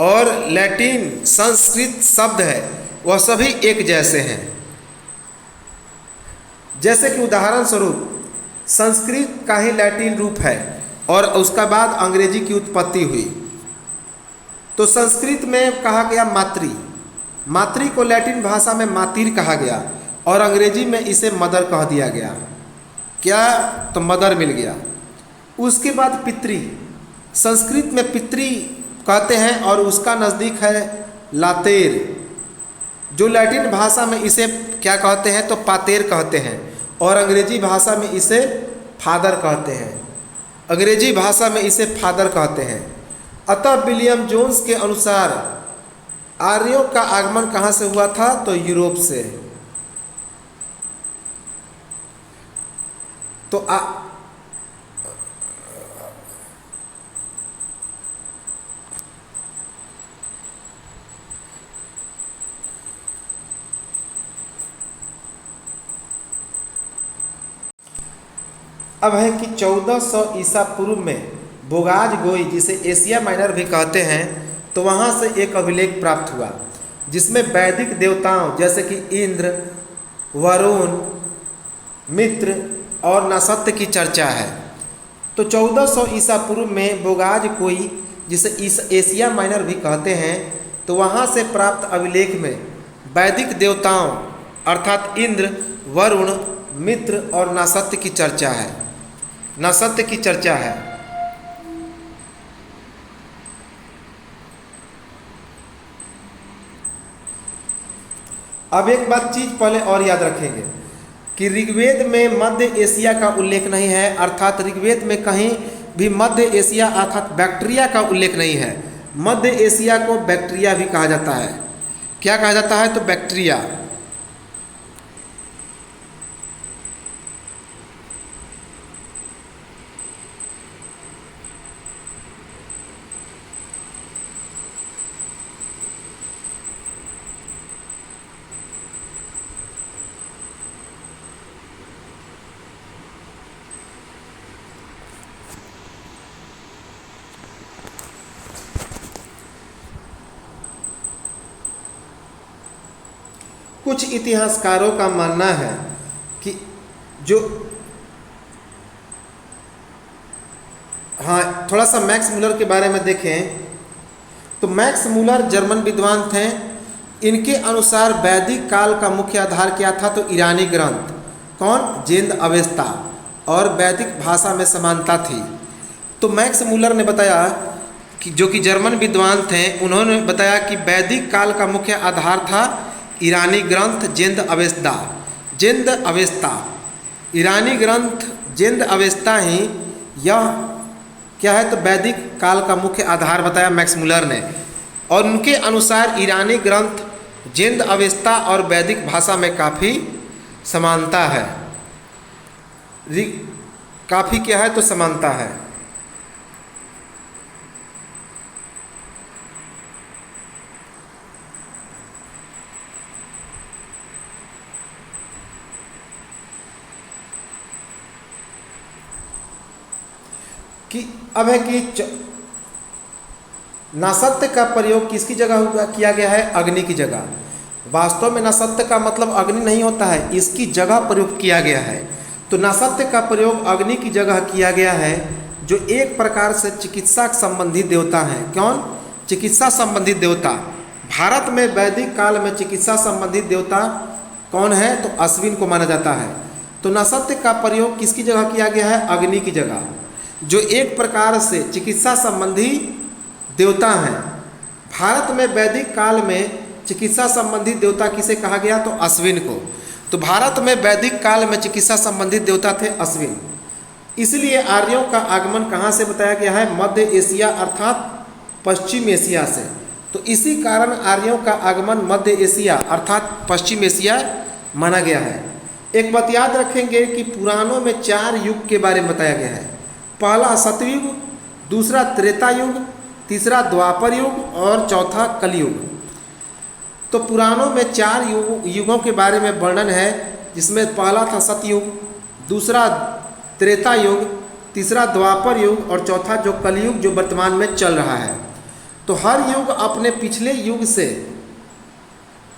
और लैटिन संस्कृत शब्द है वह सभी एक जैसे हैं। जैसे कि उदाहरण स्वरूप संस्कृत का ही लैटिन रूप है और उसका बाद अंग्रेजी की उत्पत्ति हुई। तो संस्कृत में कहा गया मातृ को लैटिन भाषा में मातिर कहा गया और अंग्रेजी में इसे मदर कह दिया गया। क्या, तो मदर मिल गया। उसके बाद पितृ, संस्कृत में पितृ कहते हैं और उसका नज़दीक है लातेर, जो लैटिन भाषा में इसे क्या कहते हैं तो पातेर कहते हैं और अंग्रेजी भाषा में इसे फादर कहते हैं। अंग्रेजी भाषा में इसे फादर कहते हैं। अतः विलियम जोन्स के अनुसार आर्यों का आगमन कहाँ से हुआ था तो यूरोप से। तो अब है कि 1400 ईसा पूर्व में बोगाज गोई, जिसे एशिया माइनर भी कहते हैं, तो वहाँ से एक अभिलेख प्राप्त हुआ जिसमें वैदिक देवताओं जैसे कि इंद्र, वरुण, मित्र और नसत्य की चर्चा है। तो 1400 ईसा पूर्व में बोगाज कोई, जिसे एशिया माइनर भी कहते हैं, तो वहाँ से प्राप्त अभिलेख में वैदिक देवताओं अर्थात इंद्र, वरुण, मित्र और नसत्य की चर्चा है। नसत्य की चर्चा है। अब एक बात चीज पहले और याद रखेंगे कि ऋग्वेद में मध्य एशिया का उल्लेख नहीं है, अर्थात ऋग्वेद में कहीं भी मध्य एशिया अर्थात बैक्ट्रिया का उल्लेख नहीं है। मध्य एशिया को बैक्ट्रिया भी कहा जाता है। क्या कहा जाता है तो बैक्ट्रिया। कुछ इतिहासकारों का मानना है कि जो थोड़ा सा मैक्स मूलर के बारे में देखें तो मैक्स मूलर जर्मन विद्वान थे। इनके अनुसार वैदिक काल का मुख्य आधार क्या था? तो ईरानी ग्रंथ। कौन? जिंद अवेस्ता। और वैदिक भाषा में समानता थी। तो मैक्स मूलर ने बताया कि जो कि जर्मन विद्वान थे, उन्होंने बताया कि वैदिक काल का मुख्य आधार था ईरानी ग्रंथ जिंद अवेस्ता। जिंद अवेस्ता ईरानी ग्रंथ जिंद अवेस्ता ही यह क्या है? तो वैदिक काल का मुख्य आधार बताया मैक्स मूलर ने। और उनके अनुसार ईरानी ग्रंथ जिंद अवेस्ता और वैदिक भाषा में काफ़ी समानता है। काफ़ी क्या है? तो समानता है। कि अब है कि नासत्य का प्रयोग किसकी जगह किया गया है? अग्नि की जगह। वास्तव में नासत्य का मतलब अग्नि नहीं होता है, इसकी जगह प्रयोग किया गया है। तो नासत्य का प्रयोग अग्नि की जगह किया गया है, जो एक प्रकार से चिकित्सा संबंधी देवता है। कौन? चिकित्सा संबंधित देवता। भारत में वैदिक काल में चिकित्सा संबंधित देवता कौन है? तो अश्विन को माना जाता है। तो नासत्य का प्रयोग किसकी जगह किया गया है? अग्नि की जगह, जो एक प्रकार से चिकित्सा संबंधी देवता हैं। भारत में वैदिक काल में चिकित्सा संबंधी देवता किसे कहा गया? तो अश्विन को। तो भारत में वैदिक काल में चिकित्सा संबंधित देवता थे अश्विन। इसलिए आर्यों का आगमन कहाँ से बताया गया है? मध्य एशिया अर्थात पश्चिम एशिया से। तो इसी कारण आर्यों का आगमन मध्य एशिया अर्थात पश्चिम एशिया माना गया है। एक बात याद रखेंगे कि पुराणों में 4 युग के बारे में बताया गया है। पहला सतयुग, दूसरा त्रेता युग, तीसरा द्वापर युग और चौथा कलयुग। तो पुराणों में 4 युगों के बारे में वर्णन है, जिसमें पहला था सतयुग, दूसरा त्रेता युग, तीसरा द्वापर युग और चौथा जो कलयुग जो वर्तमान में चल रहा है। तो हर युग अपने पिछले युग से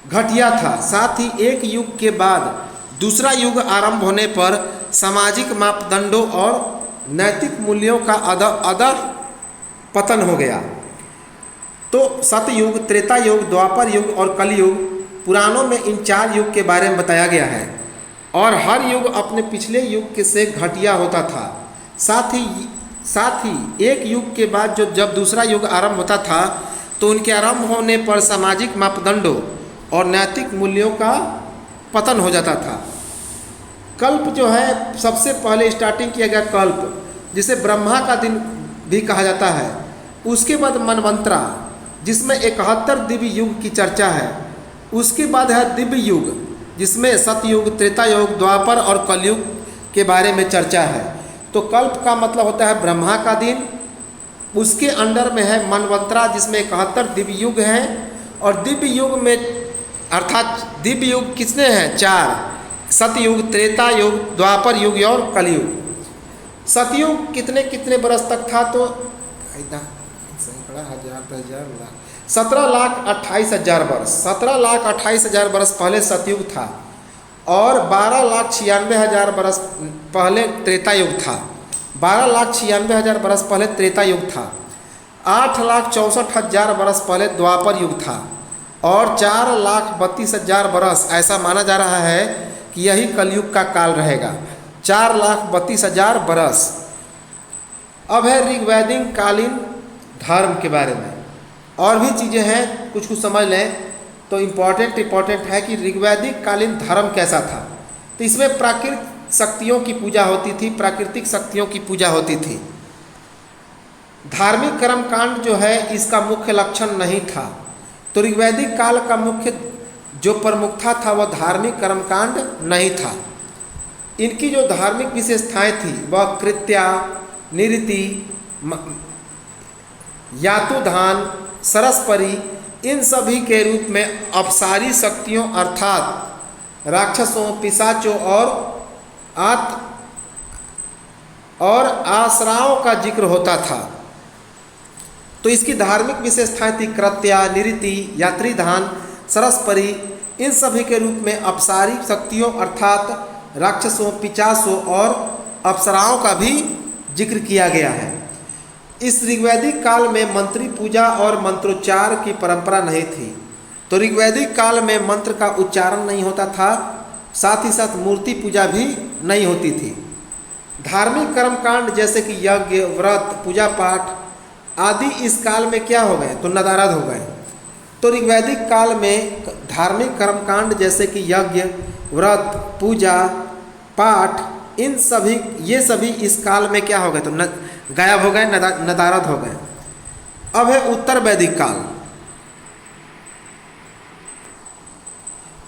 घटिया था। साथ ही एक युग के बाद दूसरा युग आरंभ होने पर सामाजिक मापदंडों और नैतिक मूल्यों का अध पतन हो गया। तो सतयुग, त्रेता युग, द्वापर युग और कलयुग, पुराणों में इन 4 युग के बारे में बताया गया है। और हर युग अपने पिछले युग के से घटिया होता था। साथ ही एक युग के बाद जब दूसरा युग आरंभ होता था, तो उनके आरंभ होने पर सामाजिक मापदंडों और नैतिक मूल्यों का पतन हो जाता था। कल्प जो है, सबसे पहले स्टार्टिंग किया गया कल्प, जिसे ब्रह्मा का दिन भी कहा जाता है। उसके बाद मनवंतरा, जिसमें 71 दिव्य युग की चर्चा है। उसके बाद है दिव्य युग, जिसमें सतयुग, त्रेता युग, द्वापर और कलयुग के बारे में चर्चा है। तो कल्प का मतलब होता है ब्रह्मा का दिन। उसके अंडर में है मनवंतरा, जिसमें 71 दिव्य युग हैं। और दिव्य युग में अर्थात दिव्य युग किसने हैं? 4, सतयुग, त्रेता युग, द्वापर युग और कलयुग। सतयुग कितने बरस तक था? तो 17,28,000 वर्ष। 17,28,000 वर्ष पहले सतयुग था और 12,96,000 वर्ष पहले त्रेता युग था। 12,96,000 वर्ष पहले त्रेता युग था। 8,64,000 वर्ष पहले द्वापर युग था और 4,32,000 वर्ष ऐसा माना जा रहा है कि यही कलयुग का काल रहेगा। 4,32,000 वर्ष। अब है ऋग्वैदिक कालीन धर्म के बारे में। और भी चीज़ें हैं, कुछ समझ लें तो इम्पोर्टेंट है कि ऋग्वैदिक कालीन धर्म कैसा था। तो इसमें प्राकृतिक शक्तियों की पूजा होती थी, प्राकृतिक शक्तियों की पूजा होती थी। धार्मिक कर्मकांड जो है इसका मुख्य लक्षण नहीं था। तो ऋग्वैदिक काल का मुख्य जो प्रमुखता था वह धार्मिक कर्मकांड नहीं था। इनकी जो धार्मिक विशेषताएं थी वह कृत्या, निरति, यातुधान, सरस्परी, इन सभी के रूप में अपसारी शक्तियों अर्थात राक्षसों, पिशाचों और आसराओं का जिक्र होता था। तो इसकी धार्मिक विशेषताएं थी कृत्या, निरति, यात्रीधान, सरस्परी, इन सभी के रूप में अपसारी शक्तियों अर्थात राक्षसों, पिशाचों और अप्सराओं का भी जिक्र किया गया है। इस ऋग्वैदिक काल में मंत्री पूजा और मंत्रोच्चार की परंपरा नहीं थी। तो ऋग्वैदिक काल में मंत्र का उच्चारण नहीं होता था, साथ ही साथ मूर्ति पूजा भी नहीं होती थी। धार्मिक कर्मकांड जैसे कि यज्ञ, व्रत, पूजा पाठ आदि इस काल में क्या हो गए? तो नदारद हो गए। तो ऋग्वैदिक काल में धार्मिक कर्मकांड जैसे कि यज्ञ, व्रत, पूजा पाठ ये सभी इस काल में क्या हो गए? तो गायब हो गए, नदारद हो गए। अब है उत्तर वैदिक काल।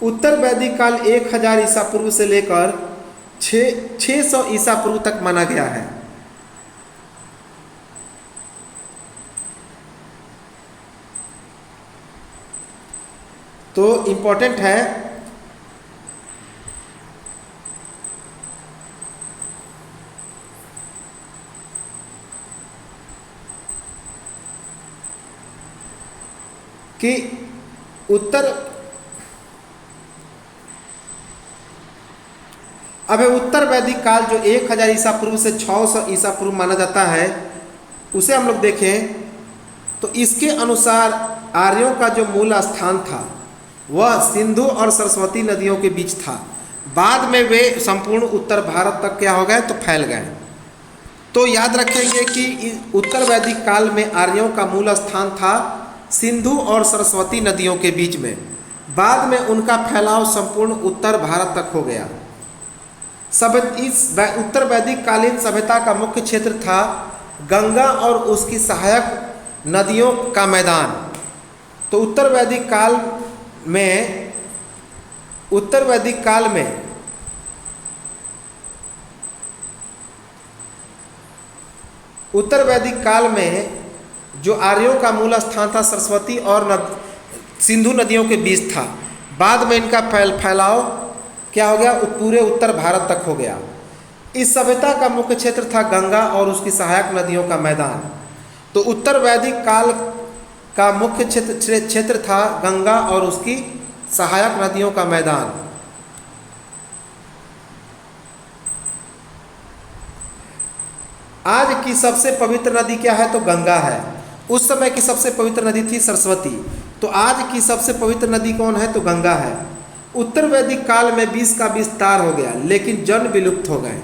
उत्तर वैदिक काल 1000 ईसा पूर्व से लेकर 600 ईसा पूर्व तक माना गया है। तो इम्पोर्टेंट है कि उत्तर वैदिक काल जो 1000 ईसा पूर्व से 600 ईसा पूर्व माना जाता है, उसे हम लोग देखें तो इसके अनुसार आर्यों का जो मूल स्थान था वह सिंधु और सरस्वती नदियों के बीच था। बाद में वे संपूर्ण उत्तर भारत तक क्या हो गए? तो फैल गए। तो याद रखेंगे कि उत्तर वैदिक काल में आर्यों का मूल स्थान था सिंधु और सरस्वती नदियों के बीच में। बाद में उनका फैलाव संपूर्ण उत्तर भारत तक हो गया। इस उत्तर वैदिक कालीन सभ्यता का मुख्य क्षेत्र था गंगा और उसकी सहायक नदियों का मैदान। तो उत्तर वैदिक काल में जो आर्यों का मूल स्थान था सरस्वती और सिंधु नदियों के बीच था। बाद में इनका फैलाव क्या हो गया? पूरे उत्तर भारत तक हो गया। इस सभ्यता का मुख्य क्षेत्र था गंगा और उसकी सहायक नदियों का मैदान। तो उत्तर वैदिक काल का मुख्य क्षेत्र था गंगा और उसकी सहायक नदियों का मैदान। आज की सबसे पवित्र नदी क्या है? तो गंगा है। उस समय की सबसे पवित्र नदी थी सरस्वती। तो आज की सबसे पवित्र नदी कौन है? तो गंगा है। उत्तर वैदिक काल में विष का विस्तार हो गया, लेकिन जन विलुप्त हो गए।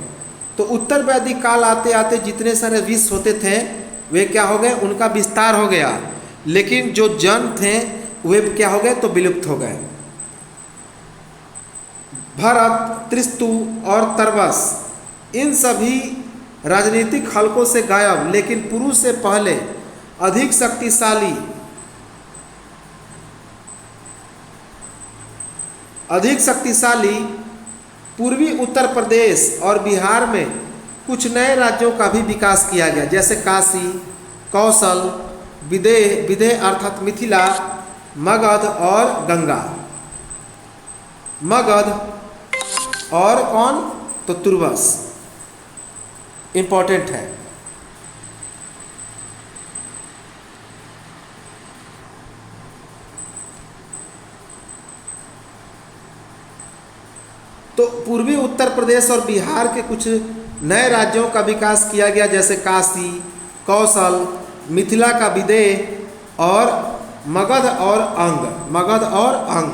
तो उत्तर वैदिक काल आते आते जितने सारे विष होते थे वे क्या हो गए? उनका विस्तार हो गया, लेकिन जो जन थे वे क्या हो गए? तो विलुप्त हो गए। भरत, त्रिस्तु और तरबस इन सभी राजनीतिक हलकों से गायब, लेकिन पुरुष से पहले अधिक शक्तिशाली पूर्वी उत्तर प्रदेश और बिहार में कुछ नए राज्यों का भी विकास किया गया, जैसे काशी, कौशल, विदेह अर्थात मिथिला, मगध और गंगा। मगध और कौन? तो तुर्बस इंपॉर्टेंट है। तो पूर्वी उत्तर प्रदेश और बिहार के कुछ नए राज्यों का विकास किया गया, जैसे काशी, कौशल, मिथिला का विदेह और मगध और अंग।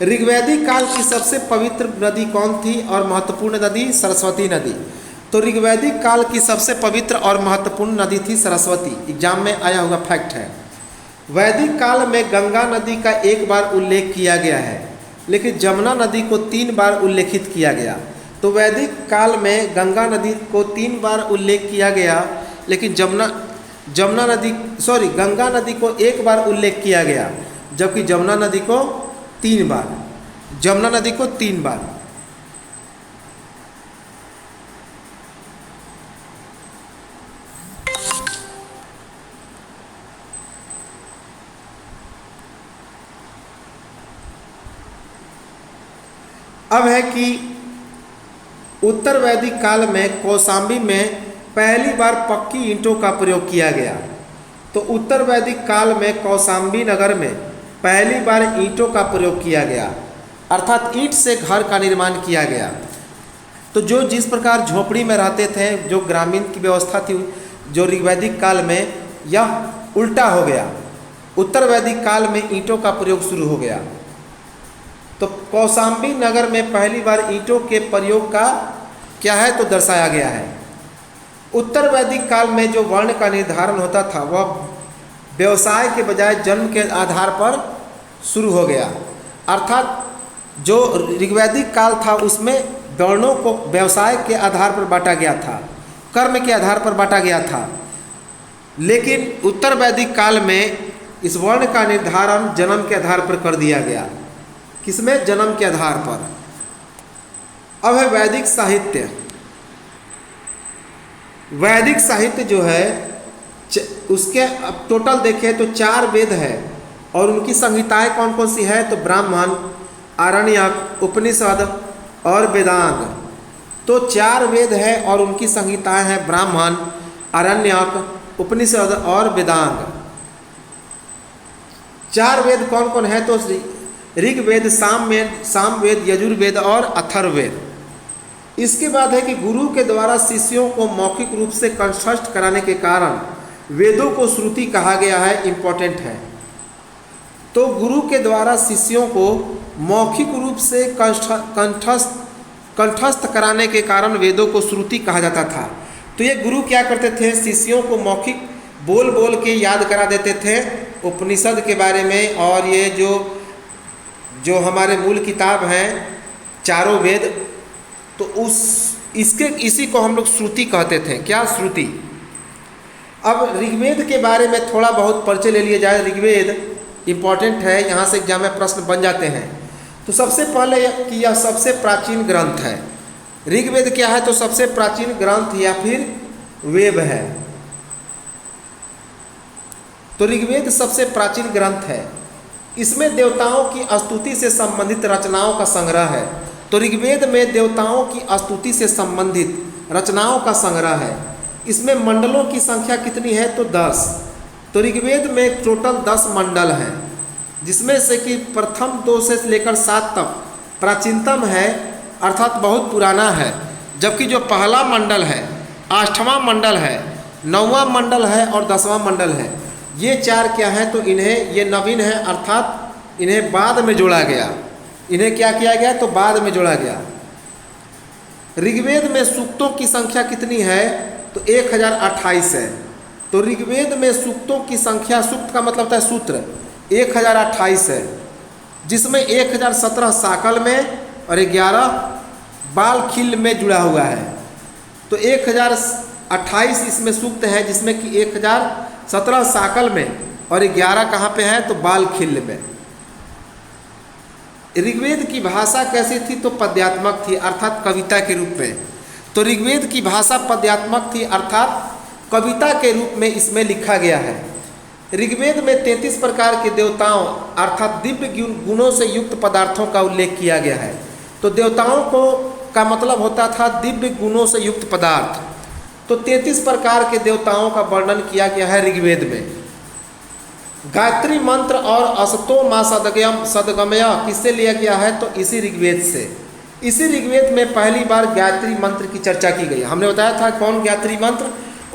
ऋग्वैदिक काल की सबसे पवित्र नदी कौन थी और महत्वपूर्ण नदी? सरस्वती नदी। तो ऋग्वैदिक काल की सबसे पवित्र और महत्वपूर्ण नदी थी सरस्वती। एग्जाम में आया हुआ फैक्ट है। वैदिक काल में गंगा नदी का एक बार उल्लेख किया गया है, लेकिन जमुना नदी को 3 बार उल्लेखित किया गया। तो वैदिक काल में गंगा नदी को 3 बार उल्लेख किया गया, लेकिन गंगा नदी को 1 बार उल्लेख किया गया, जबकि जमुना नदी को 3 बार। अब है कि उत्तर वैदिक काल में कौशाम्बी में पहली बार पक्की ईंटों का प्रयोग किया गया। तो उत्तर वैदिक काल में कौशाम्बी नगर में पहली बार ईंटों का प्रयोग किया गया। अर्थात ईंट से घर का निर्माण किया गया। तो जो जिस प्रकार झोपड़ी में रहते थे, जो ग्रामीण की व्यवस्था थी, जो ऋग्वैदिक काल में यह उल्टा हो गया। उत्तर वैदिक काल में ईंटों का प्रयोग शुरू हो गया। तो कौशाम्बी नगर में पहली बार ईंटों के प्रयोग का क्या है तो दर्शाया गया है। उत्तर वैदिक काल में जो वर्ण का निर्धारण होता था वह व्यवसाय के बजाय जन्म के आधार पर शुरू हो गया। अर्थात जो ऋग्वैदिक काल था उसमें वर्णों को व्यवसाय के आधार पर बांटा गया था, कर्म के आधार पर बांटा गया था। लेकिन उत्तर वैदिक काल में इस वर्ण का निर्धारण जन्म के आधार पर कर दिया गया। किसमें? जन्म के आधार पर। अब है वैदिक साहित्य। वैदिक साहित्य जो है उसके अब टोटल देखें तो 4 वेद है और उनकी संहिताएं कौन कौन सी है तो ब्राह्मण, आरण्यक, उपनिषद और वेदांग। तो 4 वेद है और उनकी संहिताएं हैं ब्राह्मण, आरण्यक, उपनिषद और वेदांग। 4 वेद कौन कौन है तो ऋग्वेद, सामवेद, यजुर्वेद और अथर्ववेद। इसके बाद है कि गुरु के द्वारा शिष्यों को मौखिक रूप से कंठस्थ कराने के कारण वेदों को श्रुति कहा गया है। इम्पोर्टेंट है। तो गुरु के द्वारा शिष्यों को मौखिक रूप से कंठस्थ कराने के कारण वेदों को श्रुति कहा जाता था। तो ये गुरु क्या करते थे? शिष्यों को मौखिक बोल बोल के याद करा देते थे उपनिषद के बारे में, और ये जो हमारे मूल किताब हैं चारों वेद, तो इसी को हम लोग श्रुति कहते थे। क्या? श्रुति। अब ऋग्वेद के बारे में थोड़ा बहुत परिचय ले लिया जाए। ऋग्वेद इम्पॉर्टेंट है, यहाँ से एग्जाम में प्रश्न बन जाते हैं। तो सबसे पहले कि यह सबसे प्राचीन ग्रंथ है। ऋग्वेद क्या है तो सबसे प्राचीन ग्रंथ या फिर वेद है। तो ऋग्वेद सबसे प्राचीन ग्रंथ है। इसमें देवताओं की स्तुति से संबंधित रचनाओं का संग्रह है। तो ऋग्वेद में देवताओं की स्तुति से संबंधित रचनाओं का संग्रह है। इसमें मंडलों की संख्या कितनी है तो 10। तो ऋग्वेद में टोटल 10 मंडल हैं, जिसमें से कि प्रथम 2 से लेकर 7 तक प्राचीनतम है, अर्थात बहुत पुराना है। जबकि जो पहला मंडल है, 8वां मंडल है, 9वां मंडल है और 10वां मंडल है, ये 4 क्या हैं तो ये नवीन है, अर्थात इन्हें बाद में जोड़ा गया। इन्हें क्या किया गया तो बाद में जोड़ा गया। ऋग्वेद में सूक्तों की संख्या कितनी है तो 1028 है। तो ऋग्वेद में सूक्तों की संख्या, सूक्त का मतलब होता है सूत्र, 1028 है, जिसमें 1017 साकल में और 11 बाल खिल में जुड़ा हुआ है। तो 1028 इसमें सूक्त है, जिसमें कि 1017 साकल में और 11 कहाँ पे है तो बाल खिल में। ऋग्वेद की भाषा कैसी थी तो पद्यात्मक थी, अर्थात कविता के रूप में। तो ऋग्वेद की भाषा पद्यात्मक थी, अर्थात कविता के रूप में इसमें लिखा गया है। ऋग्वेद में 33 प्रकार के देवताओं अर्थात दिव्य गुणों से युक्त पदार्थों का उल्लेख किया गया है। तो देवताओं का मतलब होता था दिव्य गुणों से युक्त पदार्थ। तो 33 प्रकार के देवताओं का वर्णन किया गया है ऋग्वेद में। गायत्री मंत्र और असतो मा सदगमय किससे लिया गया है तो इसी ऋग्वेद से। इसी ऋग्वेद में पहली बार गायत्री मंत्र की चर्चा की गई। हमने बताया था कौन गायत्री मंत्र,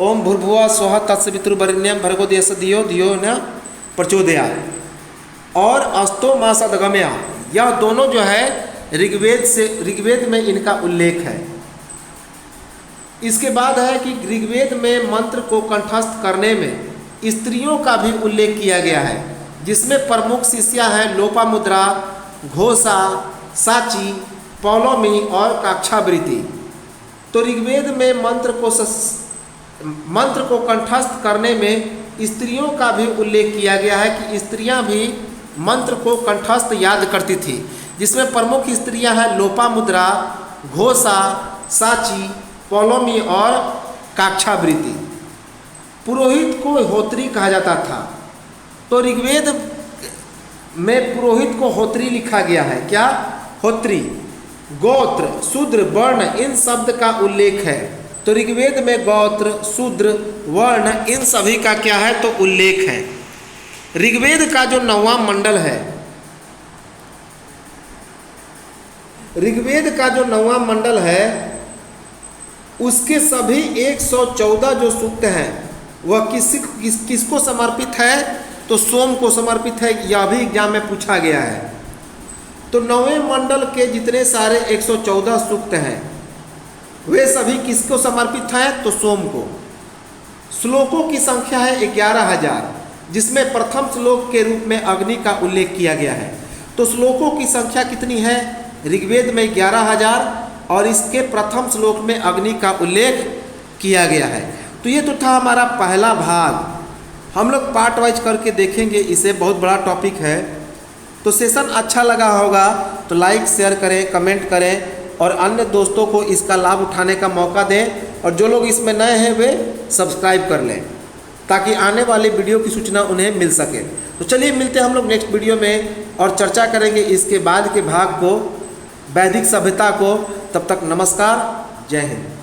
ओम भूर्भुवः स्वः तत्सवितुर्वरेण्यं भर्गो देवस्य धियो न प्रचोदयात् और अस्तो मा सदगमय, यह दोनों जो है ऋग्वेद में इनका उल्लेख है। इसके बाद है कि ऋग्वेद में मंत्र को कंठस्थ करने में स्त्रियों का भी उल्लेख किया गया है, जिसमें प्रमुख शिष्या हैं लोपामुद्रा, घोषा, साची, पौलोमी और काक्षावृत्ति। तो ऋग्वेद में मंत्र को कंठस्थ करने में स्त्रियों का भी उल्लेख किया गया है कि स्त्रियां भी मंत्र को कंठस्थ याद करती थी, जिसमें प्रमुख स्त्रियां हैं लोपामुद्रा, घोषा, साची, पौलोमी और काक्षावृत्ति। पुरोहित को होत्री कहा जाता था। तो ऋग्वेद में पुरोहित को होत्री लिखा गया है। क्या? होत्री। गोत्र, शूद्र, वर्ण इन शब्द का उल्लेख है। तो ऋग्वेद में गोत्र, शूद्र, वर्ण इन सभी का क्या है तो उल्लेख है। ऋग्वेद का जो 9वां मंडल है, ऋग्वेद का जो 9वां मंडल है उसके सभी 114 जो सूक्त हैं वह किसको समर्पित है? तो सोम को समर्पित है। यह भी एग्जाम में पूछा गया है। तो 9वें मंडल के जितने सारे 114 सूक्त हैं वे सभी किसको समर्पित हैं? तो सोम को। श्लोकों की संख्या है 11,000, जिसमें प्रथम श्लोक के रूप में अग्नि का उल्लेख किया गया है। तो श्लोकों की संख्या कितनी है? ऋग्वेद में 11,000 और इसके प्रथम श्लोक में अग्नि का उल्लेख किया गया है। तो ये तो था हमारा पहला भाग। हम लोग पार्ट वाइज करके देखेंगे, इसे बहुत बड़ा टॉपिक है। तो सेशन अच्छा लगा होगा तो लाइक शेयर करें, कमेंट करें और अन्य दोस्तों को इसका लाभ उठाने का मौका दें। और जो लोग इसमें नए हैं वे सब्सक्राइब कर लें ताकि आने वाली वीडियो की सूचना उन्हें मिल सके। तो चलिए मिलते हैं हम लोग नेक्स्ट वीडियो में और चर्चा करेंगे इसके बाद के भाग को, वैदिक सभ्यता को। तब तक नमस्कार, जय हिंद।